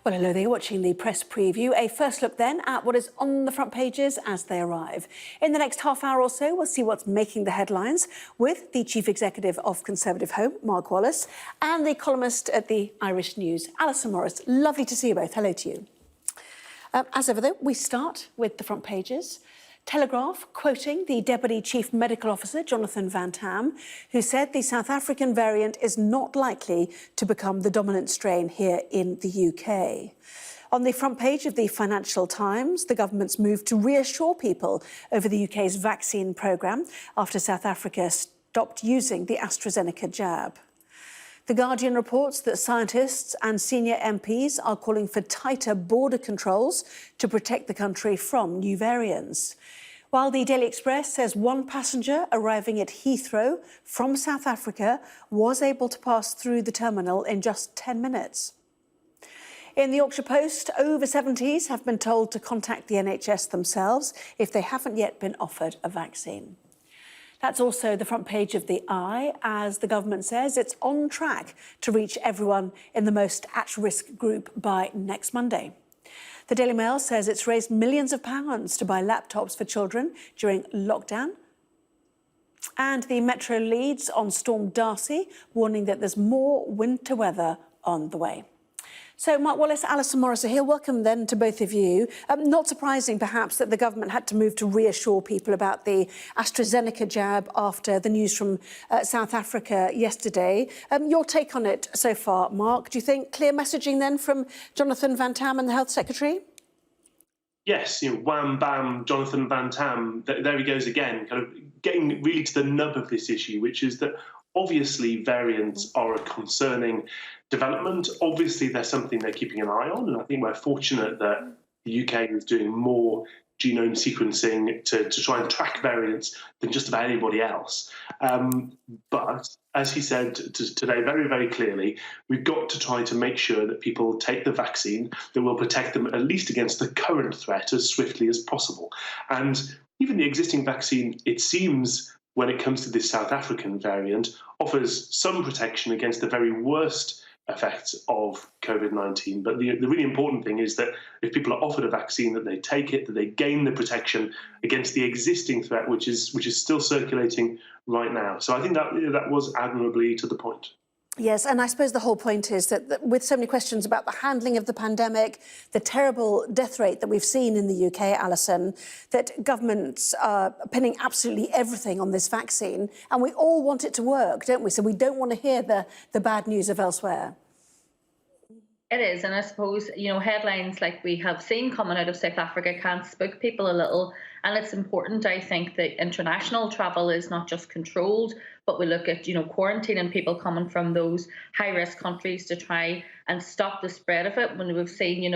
Well, hello there, you're watching the press preview. A first look then at what is on the front pages as they arrive. In the next half hour or so, we'll see what's making the headlines with the Chief Executive of Conservative Home, Mark Wallace, and the columnist at the Irish News, Allison Morris. Lovely to see you both. Hello to you. As ever, though, we start with the front pages. Telegraph quoting the Deputy Chief Medical Officer, Jonathan Van Tam, who said the South African variant is not likely to become the dominant strain here in the UK. On the front page of the Financial Times, the government's move to reassure people over the UK's vaccine programme after South Africa stopped using the AstraZeneca jab. The Guardian reports that scientists and senior MPs are calling for tighter border controls to protect the country from new variants. While the Daily Express says one passenger arriving at Heathrow from South Africa was able to pass through the terminal in just 10 minutes. In the Yorkshire Post, over 70s have been told to contact the NHS themselves if they haven't yet been offered a vaccine. That's also the front page of the Eye, as the government says it's on track to reach everyone in the most at-risk group by next Monday. The Daily Mail says it's raised millions of pounds to buy laptops for children during lockdown. And the Metro leads on Storm Darcy, warning that there's more winter weather on the way. So, Mark Wallace, Allison Morris are here. Welcome then to both of you. Not surprising, perhaps, that the government had to move to reassure people about the AstraZeneca jab after the news from South Africa yesterday. Your take on it so far, Mark? Do you think clear messaging then from Jonathan Van Tam and the Health Secretary? Yes, wham, bam, Jonathan Van Tam, there he goes again, kind of getting really to the nub of this issue, which is that obviously variants are a concerning development. Obviously, there's something they're keeping an eye on, and I think we're fortunate that the UK is doing more genome sequencing to try and track variants than just about anybody else. But as he said today very, very clearly, we've got to try to make sure that people take the vaccine that will protect them at least against the current threat as swiftly as possible. And even the existing vaccine, it seems, when it comes to this South African variant, offers some protection against the very worst effects of COVID-19. But the really important thing is that if people are offered a vaccine, that they take it, that they gain the protection against the existing threat, which is still circulating right now. So I think that was admirably to the point. Yes, and I suppose the whole point is that with so many questions about the handling of the pandemic, the terrible death rate that we've seen in the UK, Alison, that governments are pinning absolutely everything on this vaccine, and we all want it to work, don't we? So we don't want to hear the bad news of elsewhere. It is, and I suppose, headlines like we have seen coming out of South Africa can spook people a little. And it's important, I think, that international travel is not just controlled, but we look at, quarantining people coming from those high-risk countries to try and stop the spread of it. When we've seen,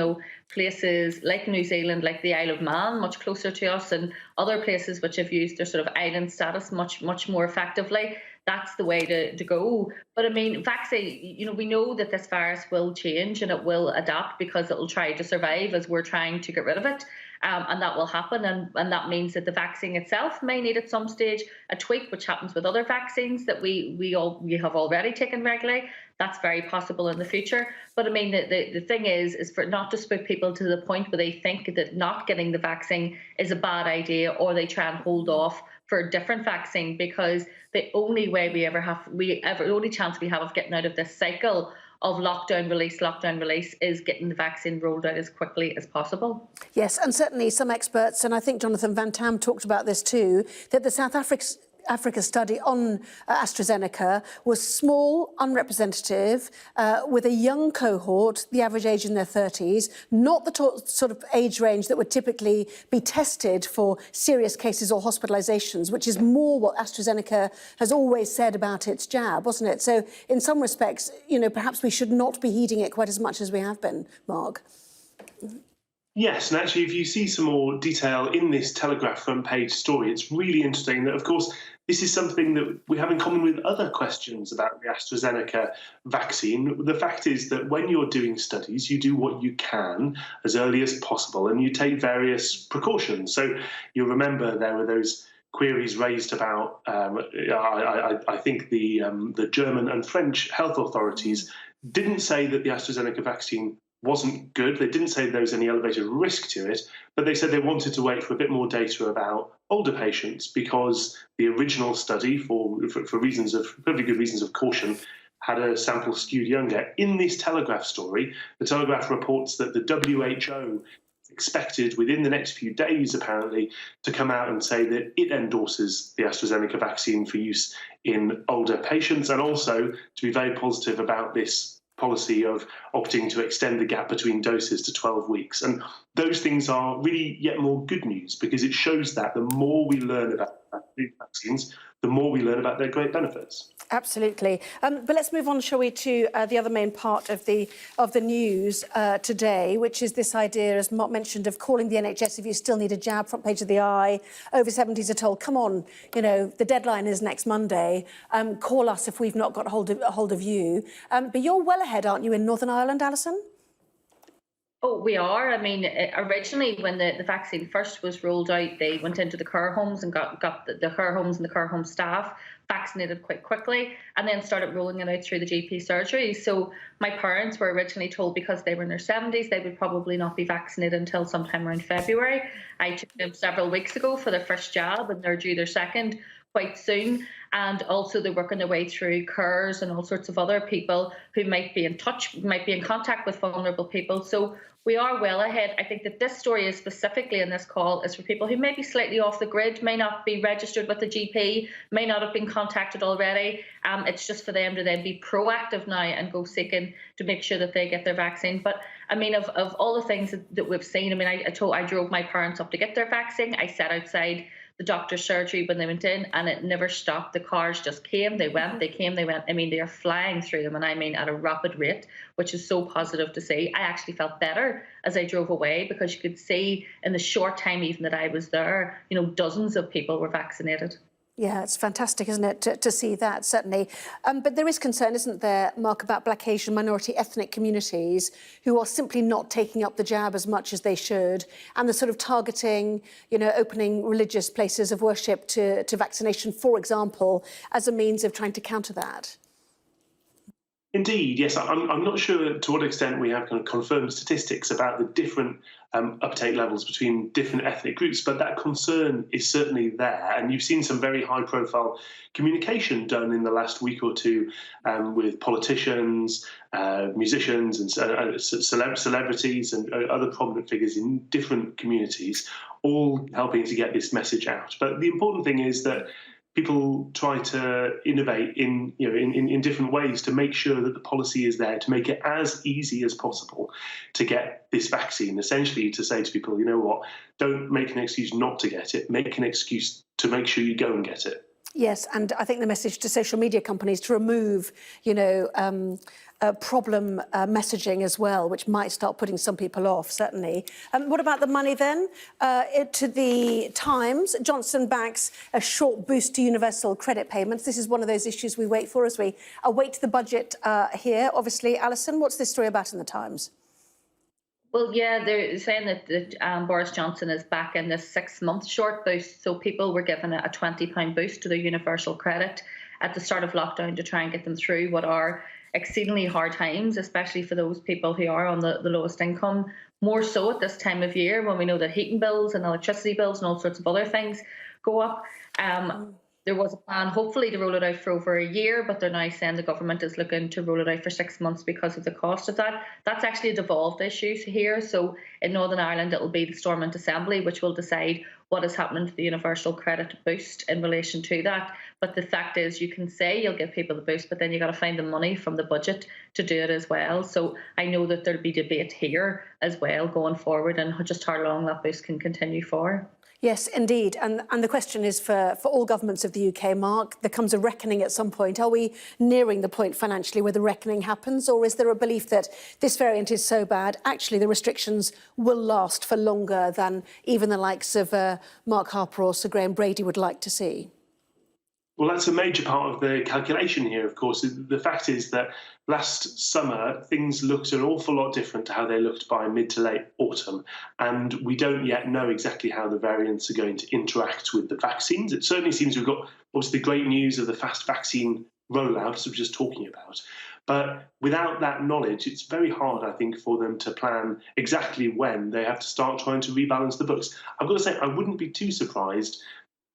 places like New Zealand, like the Isle of Man, much closer to us, and other places which have used their sort of island status much more effectively. That's the way to go. But I mean, vaccine, we know that this virus will change and it will adapt because it will try to survive as we're trying to get rid of it. And that will happen. And that means that the vaccine itself may need at some stage a tweak, which happens with other vaccines that we have already taken regularly. That's very possible in the future. But I mean, the thing is for not to spook people to the point where they think that not getting the vaccine is a bad idea, or they try and hold off for a different vaccine, because the only way the only chance we have of getting out of this cycle of lockdown release is getting the vaccine rolled out as quickly as possible. Yes, and certainly some experts, and I think Jonathan Van Tam talked about this too, that the South Africa study on AstraZeneca was small, unrepresentative, with a young cohort, the average age in their 30s, not the sort of age range that would typically be tested for serious cases or hospitalisations, which is more what AstraZeneca has always said about its jab, wasn't it? So in some respects, perhaps we should not be heeding it quite as much as we have been, Mark. Yes, and actually, if you see some more detail in this Telegraph front page story, it's really interesting that, of course, this is something that we have in common with other questions about the AstraZeneca vaccine. The fact is that when you're doing studies, you do what you can as early as possible, and you take various precautions. So you'll remember there were those queries raised about, I think the German and French health authorities didn't say that the AstraZeneca vaccine wasn't good. They didn't say there was any elevated risk to it, but they said they wanted to wait for a bit more data about older patients because the original study, for reasons of perfectly good reasons of caution, had a sample skewed younger. In this Telegraph story, the Telegraph reports that the WHO expected within the next few days, apparently, to come out and say that it endorses the AstraZeneca vaccine for use in older patients, and also to be very positive about this policy of opting to extend the gap between doses to 12 weeks. And those things are really yet more good news, because it shows that the more we learn about vaccines, the more we learn about their great benefits. Absolutely. But let's move on, shall we, to the other main part of the news today, which is this idea, as Mark mentioned, of calling the NHS if you still need a jab. Front page of the Eye. Over 70s are told, come on, you know, the deadline is next Monday. Call us if we've not got hold of you. But you're well ahead, aren't you, in Northern Ireland, Alison? Oh, we are. I mean, originally when the vaccine first was rolled out, they went into the care homes and got the care homes and the care home staff vaccinated quite quickly, and then started rolling it out through the GP surgery. So my parents were originally told, because they were in their 70s, they would probably not be vaccinated until sometime around February. I took them several weeks ago for their first jab, and they're due their second quite soon. And also they're working their way through CARES and all sorts of other people who might be in touch, might be in contact with vulnerable people. So we are well ahead. I think that this story is specifically in this call is for people who may be slightly off the grid, may not be registered with the GP, may not have been contacted already. It's just for them to then be proactive now and go seeking to make sure that they get their vaccine. But I mean, of all the things that we've seen, I mean, I drove my parents up to get their vaccine. I sat outside the doctor's surgery when they went in, and it never stopped. The cars just came, they went, they came, they went. I mean, they are flying through them, and I mean at a rapid rate, which is so positive to see. I actually felt better as I drove away, because you could see in the short time even that I was there, you know, dozens of people were vaccinated. Yeah, it's fantastic, isn't it, to see that, certainly. But there is concern, isn't there, Mark, about Black, Asian, minority ethnic communities who are simply not taking up the jab as much as they should, and the sort of targeting, you know, opening religious places of worship to vaccination, for example, as a means of trying to counter that. Indeed, yes. I'm not sure to what extent we have kind of confirmed statistics about the different uptake levels between different ethnic groups, but that concern is certainly there. And you've seen some very high-profile communication done in the last week or two with politicians, musicians, and celebrities and other prominent figures in different communities, all helping to get this message out. But the important thing is that people try to innovate in different ways to make sure that the policy is there to make it as easy as possible to get this vaccine. Essentially, to say to people, you know what, don't make an excuse not to get it. Make an excuse to make sure you go and get it. Yes, and I think the message to social media companies to remove, you know, problem messaging as well, which might start putting some people off, certainly. What about the money then? To the Times, Johnson backs a short boost to universal credit payments. This is one of those issues we wait for as we await the budget here. Obviously, Alison, what's this story about in the Times? Well, yeah, they're saying that Boris Johnson is back in this 6-month short boost. So people were given a £20 boost to their universal credit at the start of lockdown to try and get them through what are exceedingly hard times, especially for those people who are on the lowest income, more so at this time of year when we know that heating bills and electricity bills and all sorts of other things go up. There was a plan, hopefully, to roll it out for over a year, but they're now saying the government is looking to roll it out for 6 months because of the cost of that. That's actually a devolved issue here. So in Northern Ireland, it will be the Stormont Assembly which will decide what is happening to the universal credit boost in relation to that. But the fact is, you can say you'll give people the boost, but then you've got to find the money from the budget to do it as well. So I know that there'll be debate here as well going forward and just how long that boost can continue for. Yes, indeed. And the question is for all governments of the UK, Mark, there comes a reckoning at some point. Are we nearing the point financially where the reckoning happens, or is there a belief that this variant is so bad, actually the restrictions will last for longer than even the likes of Mark Harper or Sir Graham Brady would like to see? Well, that's a major part of the calculation here, of course. The fact is that last summer, things looked an awful lot different to how they looked by mid to late autumn. And we don't yet know exactly how the variants are going to interact with the vaccines. It certainly seems we've got, obviously, the great news of the fast vaccine rollout, as we were just talking about. But without that knowledge, it's very hard, I think, for them to plan exactly when they have to start trying to rebalance the books. I've got to say, I wouldn't be too surprised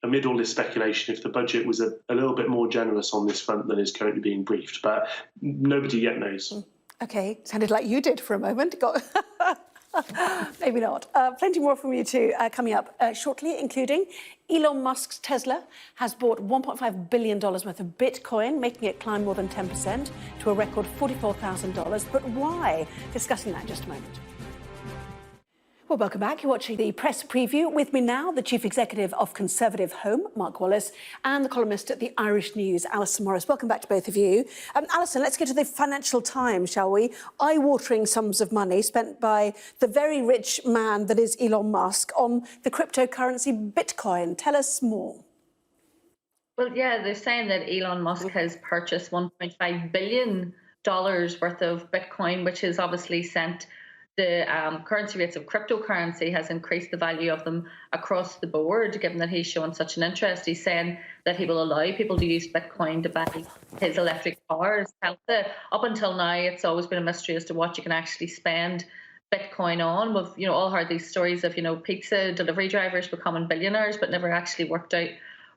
amid all this speculation if the budget was a little bit more generous on this front than is currently being briefed. But nobody yet knows. OK, sounded like you did for a moment. Maybe not. Plenty more from you too coming up shortly, including Elon Musk's Tesla has bought $1.5 billion worth of Bitcoin, making it climb more than 10% to a record $44,000. But why? Discussing that in just a moment. Well, welcome back. You're watching the press preview. With me now, the Chief Executive of Conservative Home, Mark Wallace, and the columnist at the Irish News, Allison Morris. Welcome back to both of you. Allison, let's go to the Financial Times, shall we? Eye-watering sums of money spent by the very rich man that is Elon Musk on the cryptocurrency Bitcoin. Tell us more. Well, yeah, they're saying that Elon Musk has purchased $1.5 billion worth of Bitcoin, which has obviously sent the currency rates of cryptocurrency has increased the value of them across the board, given that he's shown such an interest. He's saying that he will allow people to use Bitcoin to buy his electric cars. Up until now, it's always been a mystery as to what you can actually spend Bitcoin on. We've all heard these stories of pizza delivery drivers becoming billionaires, but never actually worked out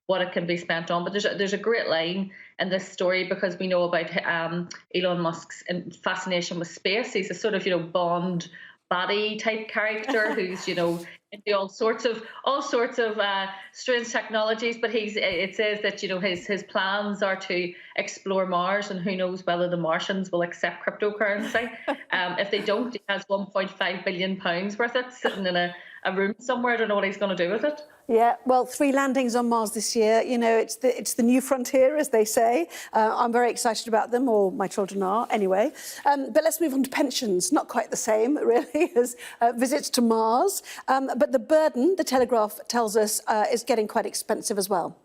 what it can be spent on. But there's a great line in this story because we know about Elon Musk's fascination with space. He's a sort of Bond baddie type character who's into all sorts of strange technologies. But it says that his plans are to explore Mars, and who knows whether the Martians will accept cryptocurrency. If they don't, he has £1.5 billion worth of it sitting in a room somewhere. I don't know what he's going to do with it. Yeah, well, 3 landings on Mars this year. It's the new frontier, as they say. I'm very excited about them, or my children are, anyway. But let's move on to pensions. Not quite the same, really, as visits to Mars. But the burden, the Telegraph tells us, is getting quite expensive as well.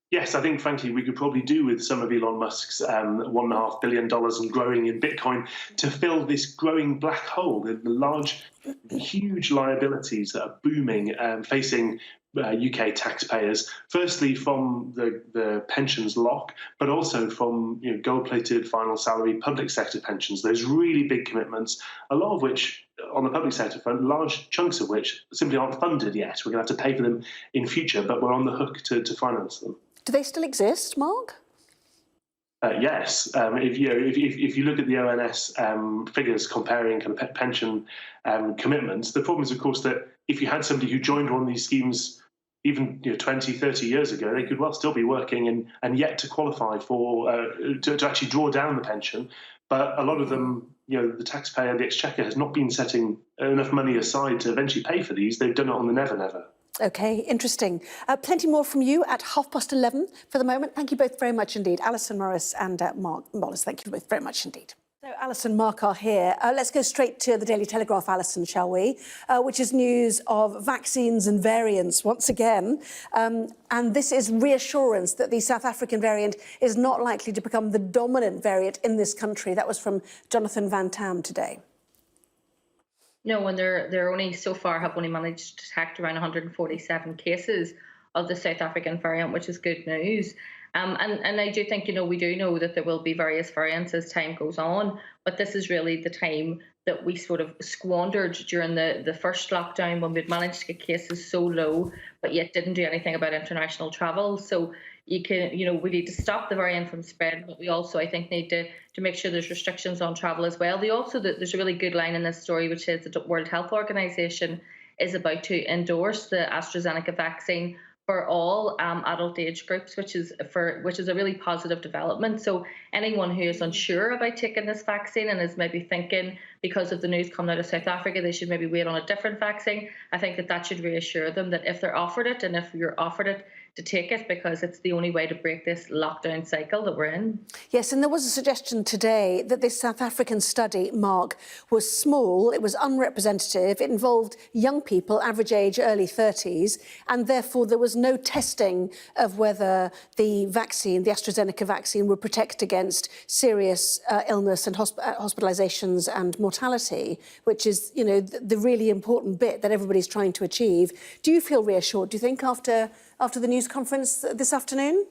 Yes, I think, frankly, we could probably do with some of Elon Musk's $1.5 billion and growing in Bitcoin to fill this growing black hole, the large, huge liabilities that are booming, facing UK taxpayers, firstly from the pensions lock, but also from gold-plated final salary public sector pensions. Those really big commitments, a lot of which on the public sector front, large chunks of which simply aren't funded yet. We're going to have to pay for them in future, but we're on the hook to finance them. Do they still exist, Mark? Yes. If you look at the ONS figures comparing kind of pension commitments, the problem is, of course, that if you had somebody who joined one of these schemes even 20, 30 years ago, they could well still be working and yet to qualify for to actually draw down the pension. But a lot of them, the taxpayer, the Exchequer, has not been setting enough money aside to eventually pay for these. They've done it on the never. OK, interesting. Plenty more from you at 11:30 for the moment. Thank you both very much indeed. Allison Morris and Mark Wallace, thank you both very much indeed. So Allison and Mark are here. Let's go straight to the Daily Telegraph, Allison, shall we? Which is news of vaccines and variants once again. And this is reassurance that the South African variant is not likely to become the dominant variant in this country. That was from Jonathan Van Tam today. No, and they're only so far have only managed to detect around 147 cases of the South African variant, which is good news. And I do think, we do know that there will be various variants as time goes on, but this is really the time that we sort of squandered during the first lockdown when we'd managed to get cases so low, but yet didn't do anything about international travel. So we need to stop the variant from spreading, but we also, I think, need to make sure there's restrictions on travel as well. There's a really good line in this story, which is the World Health Organization is about to endorse the AstraZeneca vaccine for all adult age groups, which is a really positive development. So anyone who is unsure about taking this vaccine and is maybe thinking because of the news coming out of South Africa they should maybe wait on a different vaccine, I think that should reassure them that if they're offered it and if you're offered it, to take it, because it's the only way to break this lockdown cycle that we're in. Yes, and there was a suggestion today that this South African study, Mark, was small, it was unrepresentative, it involved young people, average age early 30s, and therefore there was no testing of whether the vaccine, the AstraZeneca vaccine, would protect against serious illness and hospitalisations and mortality, which is, the really important bit that everybody's trying to achieve. Do you feel reassured, do you think, after the news conference this afternoon?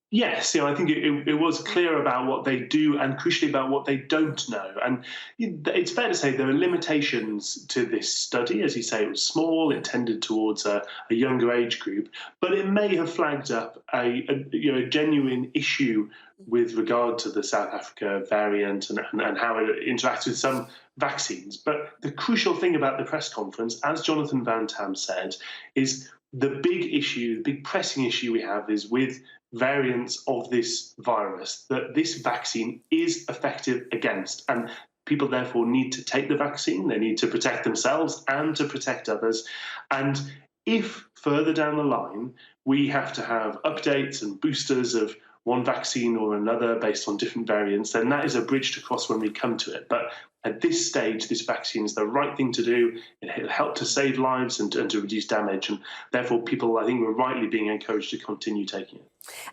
Yes, I think it was clear about what they do and crucially about what they don't know. And it's fair to say there are limitations to this study. As you say, it was small, it tended towards a younger age group, but it may have flagged up a genuine issue with regard to the South Africa variant and how it interacts with some vaccines. But the crucial thing about the press conference, as Jonathan Van Tam said, is the big issue, the big pressing issue we have is with variants of this virus that this vaccine is effective against. And people therefore need to take the vaccine. They need to protect themselves and to protect others. And if further down the line we have to have updates and boosters of one vaccine or another based on different variants, then that is a bridge to cross when we come to it. But at this stage, this vaccine is the right thing to do. It'll help to save lives and to reduce damage. And therefore, people, I think, were rightly being encouraged to continue taking it.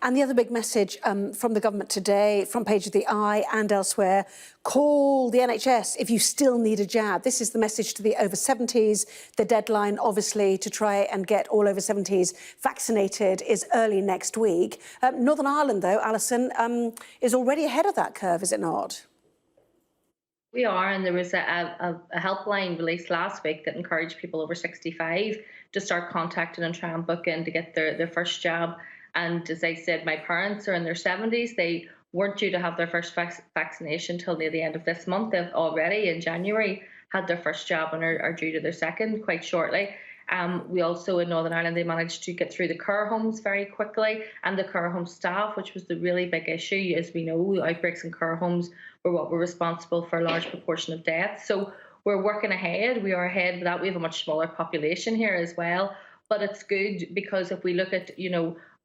And the other big message from the government today, front page of the Eye and elsewhere, call the NHS if you still need a jab. This is the message to the over 70s. The deadline, obviously, to try and get all over 70s vaccinated is early next week. Northern Ireland, though, Alison, is already ahead of that curve, is it not? We are, and there was a helpline released last week that encouraged people over 65 to start contacting and try and book in to get their first jab. And as I said, my parents are in their 70s. They weren't due to have their first vaccination till near the end of this month. They've already, in January, had their first jab and are due to their second quite shortly. We also, in Northern Ireland, they managed to get through the care homes very quickly, and the care home staff, which was the really big issue. As we know, outbreaks in care homes were what were responsible for a large proportion of deaths. So we're working ahead. We are ahead with that. We have a much smaller population here as well. But it's good because if we look at,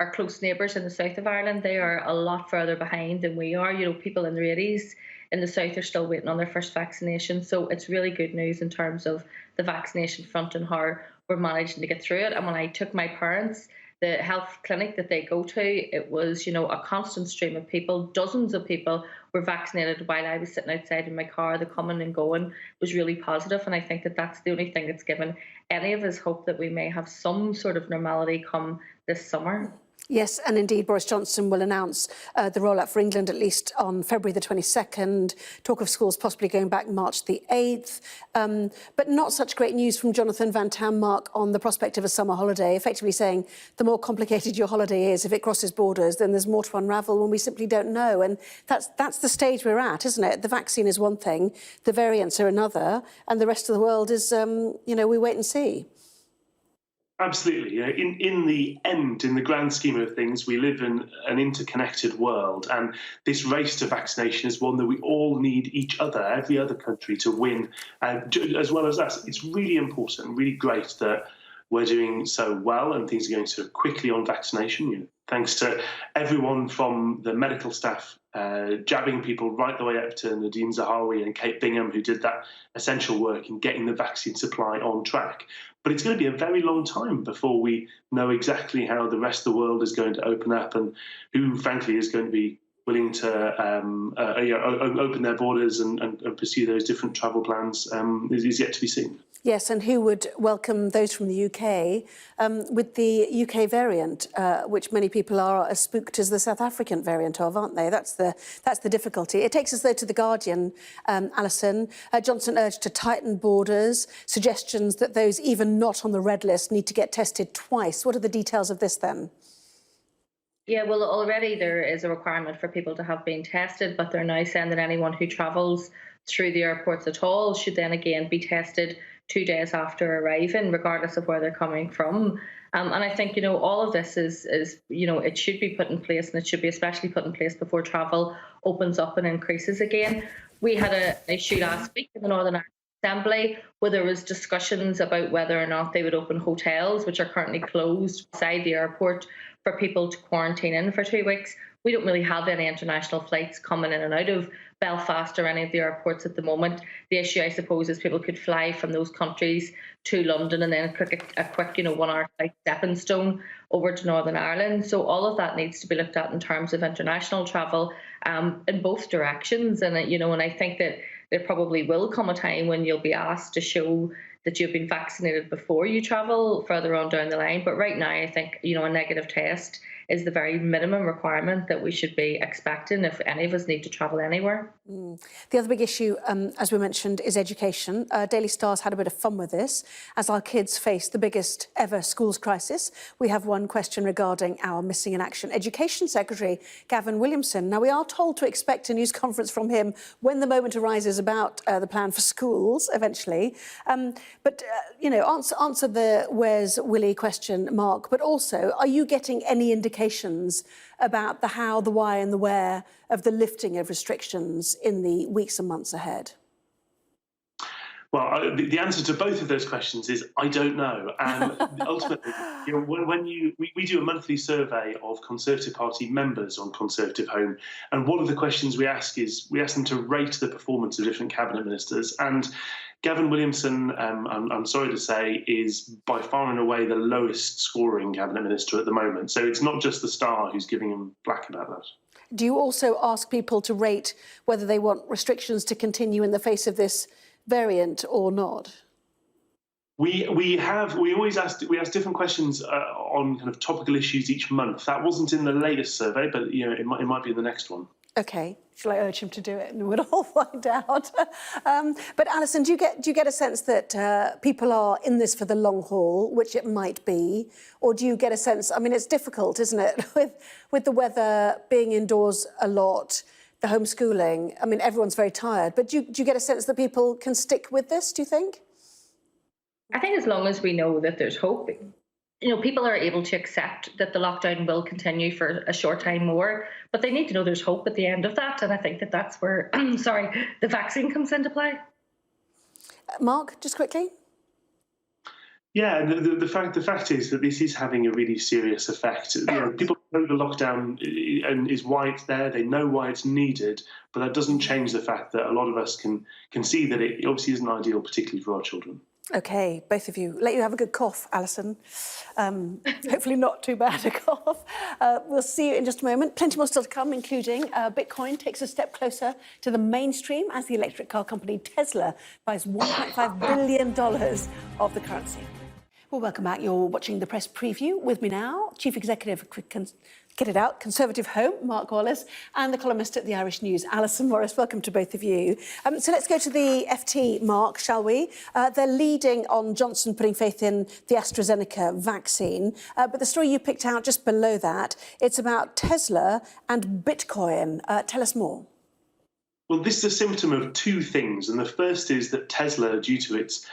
our close neighbours in the south of Ireland, they are a lot further behind than we are. People in their 80s in the south are still waiting on their first vaccination. So it's really good news in terms of the vaccination front and how we're managing to get through it. And when I took my parents, the health clinic that they go to, it was, a constant stream of people. Dozens of people were vaccinated while I was sitting outside in my car. The coming and going was really positive, and I think that that's the only thing that's given any of us hope that we may have some sort of normality come this summer. Yes, and indeed Boris Johnson will announce the rollout for England at least on February the 22nd. Talk of schools possibly going back March the 8th. But not such great news from Jonathan Van Tam, Mark, on the prospect of a summer holiday, effectively saying the more complicated your holiday is, if it crosses borders, then there's more to unravel when we simply don't know. And that's the stage we're at, isn't it? The vaccine is one thing, the variants are another, and the rest of the world is, we wait and see. Absolutely. In the end, in the grand scheme of things, we live in an interconnected world, and this race to vaccination is one that we all need each other, every other country, to win, as well as us. It's really important, really great that we're doing so well and things are going so quickly on vaccination. Thanks to everyone from the medical staff jabbing people right the way up to Nadine Zahawi and Kate Bingham, who did that essential work in getting the vaccine supply on track. But it's going to be a very long time before we know exactly how the rest of the world is going to open up and who, frankly, is going to be willing to open their borders and pursue those different travel plans is yet to be seen. Yes, and who would welcome those from the UK with the UK variant, which many people are as spooked as the South African variant of, aren't they? That's the difficulty. It takes us, though, to The Guardian, Alison. Johnson urged to tighten borders, suggestions that those even not on the red list need to get tested twice. What are the details of this, then? Yeah, well, already there is a requirement for people to have been tested, but they're now saying that anyone who travels through the airports at all should then again be tested 2 days after arriving, regardless of where they're coming from. And I think, all of this is, it should be put in place, and it should be especially put in place before travel opens up and increases again. We had an issue last week in the Northern Ireland Assembly where there was discussions about whether or not they would open hotels, which are currently closed beside the airport, for people to quarantine in for 2 weeks. We don't really have any international flights coming in and out of Belfast or any of the airports at the moment. The issue, I suppose, is people could fly from those countries to London and then a quick 1 hour flight stepping stone over to Northern Ireland. So all of that needs to be looked at in terms of international travel in both directions. And, and I think that there probably will come a time when you'll be asked to show that you've been vaccinated before you travel further on down the line. But right now, I think, a negative test is the very minimum requirement that we should be expecting if any of us need to travel anywhere. The other big issue, as we mentioned, is education. Daily Star's had a bit of fun with this as our kids face the biggest ever schools crisis. We have one question regarding our missing in action Education Secretary, Gavin Williamson. Now, we are told to expect a news conference from him when the moment arises about the plan for schools eventually. Answer the where's Willie question, Mark, but also, are you getting any indications about the how, the why and the where of the lifting of restrictions in the weeks and months ahead? Well, the answer to both of those questions is I don't know. Ultimately, when we do a monthly survey of Conservative Party members on Conservative Home, and one of the questions we ask is we ask them to rate the performance of different cabinet ministers. And Gavin Williamson, I'm sorry to say, is by far and away the lowest scoring cabinet minister at the moment. So it's not just the Star who's giving him flack about that. Do you also ask people to rate whether they want restrictions to continue in the face of this variant or not? We always ask different questions on kind of topical issues each month. That wasn't in the latest survey, but it might be in the next one. OK. Shall I urge him to do it and we'll all find out? But Alison, do you get a sense that people are in this for the long haul, which it might be, or do you get a sense? I mean, it's difficult, isn't it, with the weather, being indoors a lot, the homeschooling. I mean, everyone's very tired. But do you get a sense that people can stick with this? Do you think? I think as long as we know that there's hope. People are able to accept that the lockdown will continue for a short time more, but they need to know there's hope at the end of that. And I think that that's where, the vaccine comes into play. Mark, just quickly. Yeah, the fact is that this is having a really serious effect. People know the lockdown is why it's there. They know why it's needed, but that doesn't change the fact that a lot of us can see that it obviously isn't ideal, particularly for our children. OK, both of you. Let you have a good cough, Alison. Hopefully not too bad a cough. We'll see you in just a moment. Plenty more still to come, including Bitcoin takes a step closer to the mainstream as the electric car company Tesla buys $1.5 billion of the currency. Well, welcome back. You're watching the press preview. With me now, Chief Executive of Conservative Home, Mark Wallace, and the columnist at the Irish News, Allison Morris. Welcome to both of you. So let's go to the FT, Mark, shall we? They're leading on Johnson putting faith in the AstraZeneca vaccine. But the story you picked out just below that, it's about Tesla and Bitcoin. Tell us more. Well, this is a symptom of two things. And the first is that Tesla, due to its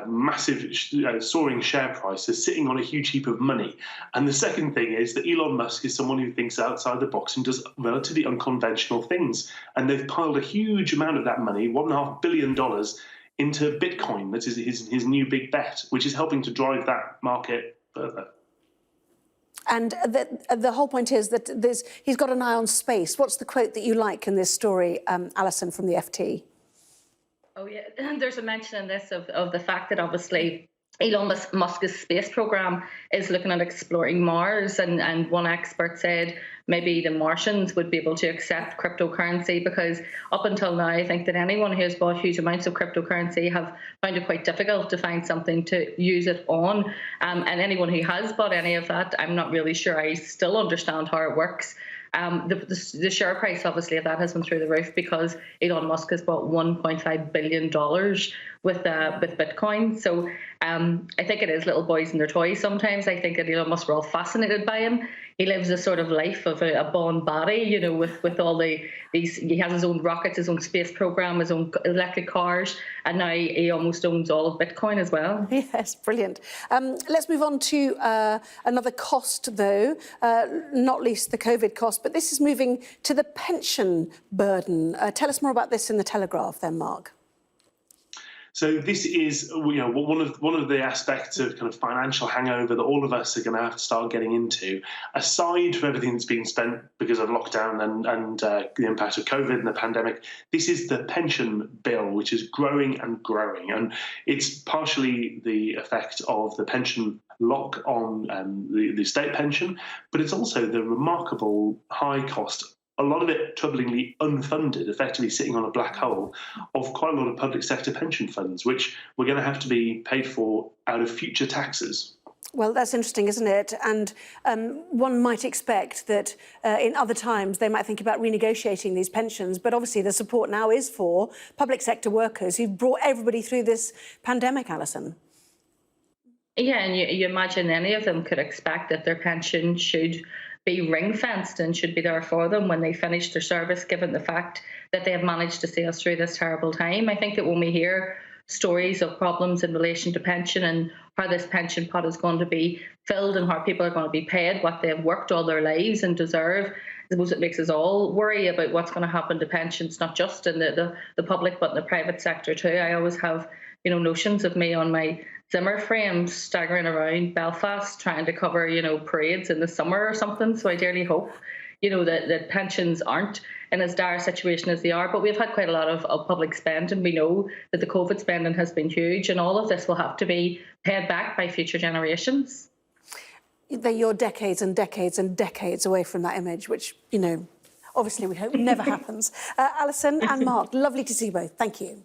massive soaring share price, is sitting on a huge heap of money. And the second thing is that Elon Musk is someone who thinks outside the box and does relatively unconventional things. And they've piled a huge amount of that money, $1.5 billion, into Bitcoin. That is his new big bet, which is helping to drive that market further. And the whole point is that he's got an eye on space. What's the quote that you like in this story, Alison, from the FT? Oh, yeah. There's a mention in this of the fact that obviously Elon Musk's space program is looking at exploring Mars. And one expert said maybe the Martians would be able to accept cryptocurrency, because up until now, I think that anyone who has bought huge amounts of cryptocurrency have found it quite difficult to find something to use it on. And anyone who has bought any of that, I'm not really sure I still understand how it works. The share price, obviously, of that has been through the roof because Elon Musk has bought $1.5 billion with Bitcoin. So I think it is little boys and their toys sometimes. I think that Elon Musk, we're all fascinated by him. He lives a sort of life of a born body, with all these. He has his own rockets, his own space program, his own electric cars, and now he almost owns all of Bitcoin as well. Yes, brilliant. Let's move on to another cost, though, not least the COVID cost, but this is moving to the pension burden. Tell us more about this in the Telegraph, then, Mark. So this is, one of the aspects of kind of financial hangover that all of us are going to have to start getting into, aside from everything that's being spent because of lockdown and the impact of COVID and the pandemic. This is the pension bill, which is growing and growing, and it's partially the effect of the pension lock on the state pension, but it's also the remarkable high cost, a lot of it troublingly unfunded, effectively sitting on a black hole, of quite a lot of public sector pension funds, which were going to have to be paid for out of future taxes. Well, that's interesting, isn't it? And one might expect that in other times they might think about renegotiating these pensions, but obviously the support now is for public sector workers who've brought everybody through this pandemic, Alison. Yeah, and you imagine any of them could expect that their pension should be ring-fenced and should be there for them when they finish their service, given the fact that they have managed to see us through this terrible time. I think that when we hear stories of problems in relation to pension and how this pension pot is going to be filled and how people are going to be paid what they have worked all their lives and deserve, I suppose it makes us all worry about what's going to happen to pensions, not just in the public, but in the private sector too. I always have, notions of me on my Zimmer frame staggering around Belfast trying to cover, parades in the summer or something. So I dearly hope, that pensions aren't in as dire a situation as they are. But we've had quite a lot of public spend, and we know that the COVID spending has been huge, and all of this will have to be paid back by future generations. You're decades and decades and decades away from that image, which, obviously we hope never happens. Alison and Mark, lovely to see you both. Thank you.